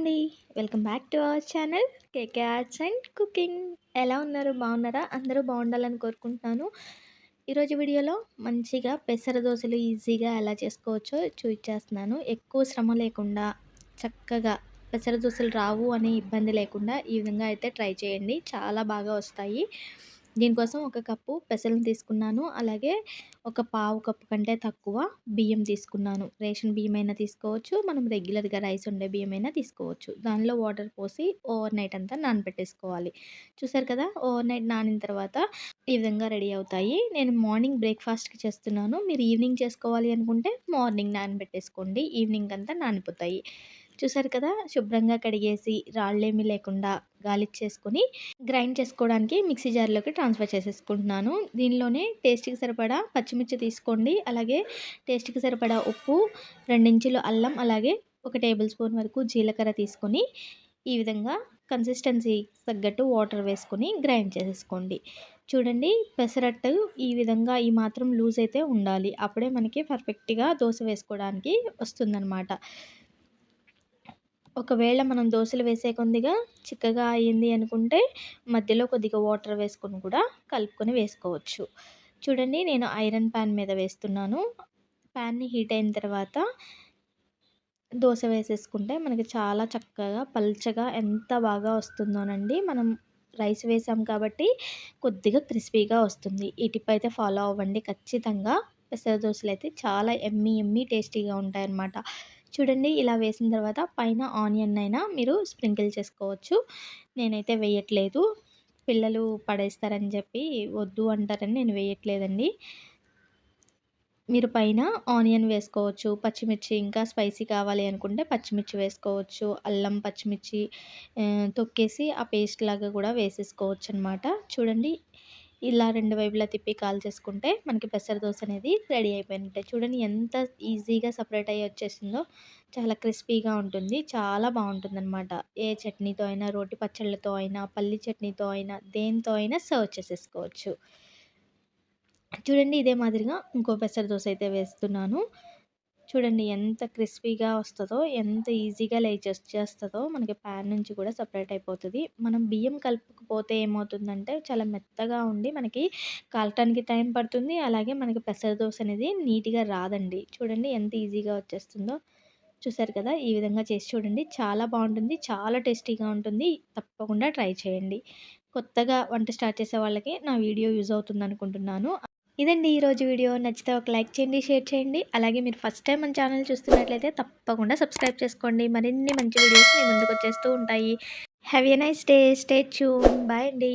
అండి. Welcome back to our channel KK arts and cooking. ఎలా ఉన్నారు? బాగున్నారా? అందరూ బాగుండాలని కోరుకుంటున్నాను. ఈరోజు వీడియోలో మంచిగా పెసర దోశలు ఈజీగా ఎలా చేసుకోవచ్చో చూపించేస్తున్నాను. ఎక్కువ శ్రమ లేకుండా చక్కగా పెసర దోశలు రావు అనే ఇబ్బంది లేకుండా ఈ విధంగా అయితే ట్రై చేయండి. చాలా బాగా వస్తాయి. దీనికోసం ఒక కప్పు పెసలను తీసుకున్నాను. అలాగే ఒక పావు కప్పు కంటే తక్కువ బియ్యం తీసుకున్నాను. రేషన్ బియ్యమైనా తీసుకోవచ్చు. మనం రెగ్యులర్‌గా రైస్ వండే బియ్యమైనా తీసుకోవచ్చు. దానిలో వాటర్ పోసి ఓవర్ నైట్ అంతా నానబెట్టేసుకోవాలి. చూసారు కదా! ఓవర్ నైట్ నానిన తర్వాత ఈ విధంగా రెడీ అవుతాయి. నేను మార్నింగ్ బ్రేక్‌ఫాస్ట్‌కి చేస్తున్నాను. మీరు ఈవినింగ్ చేసుకోవాలి అనుకుంటే మార్నింగ్ నానబెట్టేసుకోండి. ఈవినింగ్ అంతా నానిపోతాయి. చూసారు కదా! శుభ్రంగా కడిగేసి రాళ్ళేమీ లేకుండా గాలిచ్చేసుకొని గ్రైండ్ చేసుకోవడానికి మిక్సీ జార్‌లోకి ట్రాన్స్‌ఫర్ చేసేసుకుంటున్నాను. దీనిలోనే టేస్ట్‌కి సరిపడా పచ్చిమిర్చి తీసుకోండి. అలాగే టేస్ట్‌కి సరిపడా ఉప్పు, 2 ఇంచులు అల్లం, అలాగే ఒక టేబుల్ స్పూన్ వరకు జీలకర్ర తీసుకొని ఈ విధంగా కన్సిస్టెన్సీ తగ్గట్టు వాటర్ వేసుకొని గ్రైండ్ చేసేసుకోండి. చూడండి పెసరట్టు ఈ విధంగా ఈ మాత్రం లూజ్ అయితే ఉండాలి. అప్పుడే మనకి పర్ఫెక్ట్‌గా దోస వేసుకోవడానికి వస్తుందనమాట. ఒకవేళ మనం దోసలు వేసే కొద్దిగా చిక్కగా అయింది అనుకుంటే మధ్యలో కొద్దిగా వాటర్ వేసుకొని కూడా కలుపుకొని వేసుకోవచ్చు. చూడండి నేను ఐరన్ ప్యాన్ మీద వేస్తున్నాను. ప్యాన్‌ని హీట్ అయిన తర్వాత దోస వేసేసుకుంటే మనకి చాలా చక్కగా పల్చగా ఎంత బాగా వస్తుందోనండి. మనం రైస్ వేసాం కాబట్టి కొద్దిగా క్రిస్పీగా వస్తుంది. ఈ టిప్ అయితే ఫాలో అవ్వండి ఖచ్చితంగా. పెసర దోసలైతే చాలా యమ్మీ యమ్మీ టేస్టీగా ఉంటాయన్నమాట. చూడండి ఇలా వేసిన తర్వాత పైన ఆనియన్ అయినా మీరు స్ప్రింకిల్ చేసుకోవచ్చు. నేనైతే వేయట్లేదు. పిల్లలు పడేస్తారని చెప్పి వద్దు అంటారని నేను వేయట్లేదండి. మీరు పైన ఆనియన్ వేసుకోవచ్చు. పచ్చిమిర్చి ఇంకా స్పైసీ కావాలి అనుకుంటే పచ్చిమిర్చి వేసుకోవచ్చు. అల్లం, పచ్చిమిర్చి తొక్కేసి ఆ పేస్ట్ లాగా కూడా వేసేసుకోవచ్చనమాట. చూడండి ఇలా 2 వైపులా తిప్పి కాల్చేసుకుంటే మనకి పెసర దోస అనేది రెడీ అయిపోయినట్టే. చూడండి ఎంత ఈజీగా సెపరేట్ అయ్యి వచ్చేసిందో. చాలా క్రిస్పీగా ఉంటుంది. చాలా బాగుంటుందనమాట. ఏ చట్నీతో అయినా, రోటి పచ్చళ్ళతో అయినా, పల్లి చట్నీతో అయినా, దేనితో అయినా సర్వ్ చేసేసుకోవచ్చు. చూడండి ఇదే మాదిరిగా ఇంకో పెసర దోస అయితే వేస్తున్నాను. చూడండి ఎంత క్రిస్పీగా వస్తదో, ఎంత ఈజీగా లేచొచ్చేస్తదో మనకి ప్యాన్ నుంచి కూడా సెపరేట్ అయిపోతది. మనం బియ్యం కలుపుకపోతే ఏమవుతుందంటే చాలా మెత్తగా ఉండి మనకి కాలటానికి టైం పడుతుంది. అలాగే మనకి పెసర దోస అనేది నీట్‌గా రాదండి. చూడండి ఎంత ఈజీగా వచ్చేస్తుందో. చూసారు కదా! ఈ విధంగా చేసి చూడండి. చాలా బావుంటుంది. చాలా టేస్టీగా ఉంటుంది. తప్పకుండా ట్రై చేయండి. కొత్తగా వంట స్టార్ట్ చేసే వాళ్ళకి నా వీడియో యూజ్ అవుతుందనుకుంటున్నాను. ఇదండి ఈరోజు వీడియో. నచ్చితే ఒక లైక్ చేయండి, షేర్ చేయండి. అలాగే మీరు ఫస్ట్ టైం మన ఛానల్ చూస్తున్నట్లయితే తప్పకుండా సబ్స్క్రైబ్ చేసుకోండి. మరిన్ని మంచి వీడియోస్ మీ ముందుకు వచ్చేస్తూ ఉంటాయి. Have a nice day. Stay tune. Bye అండి.